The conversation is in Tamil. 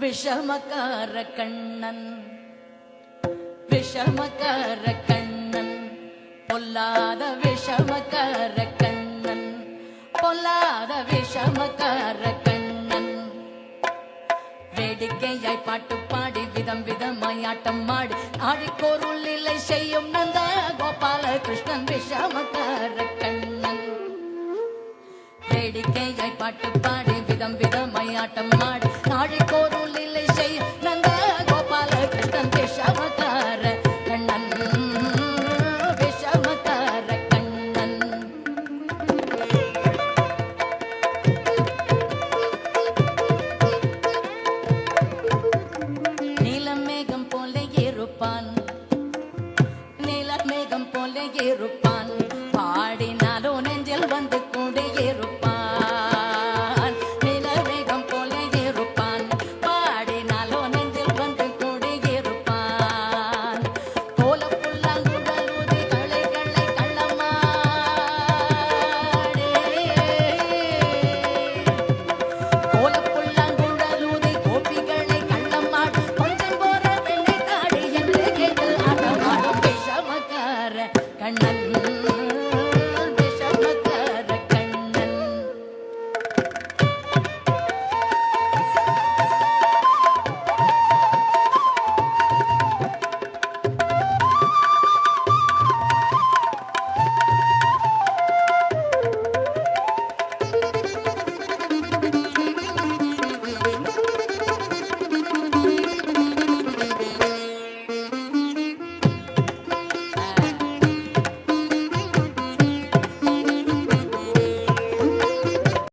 விஷமக்கார கண்ணன் விஷமக்கார கண்ணன் பொல்லாத விஷமக்கார கண்ணன் பொல்லாத விஷமக்கார கண்ணன் வேடிக்கையாய் பாட்டு பாடி விதம் விதமாய் ஆட்டம் ஆடி ஆடிக்கோருள் இல்லை செய்யும் நந்த கோபால கிருஷ்ணன் விஷமக்கார கண்ணன் வேடிக்கையாய் பாட்டு பாடி விதம் விதமாய் ஆட்டம் ஆடி ஆடிக்கோருள் இல்லை செய்யும் நந்த